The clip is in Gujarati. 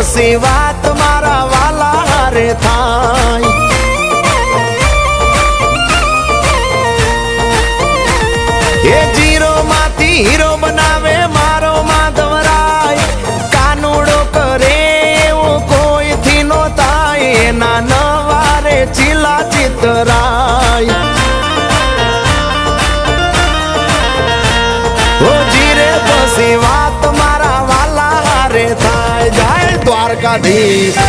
પછી વાત મારા વાલા હારે થાય એ જીરો માંથી હીરો બનાવે મારો માધવરાય કાનુડો કરે એવું કોઈથી નો થાય એના નવારે ચીલા ચિતરાય ઓ જીરે પછી વાત મારા વાલા હારે થાય જાય દ્વારકાધીશ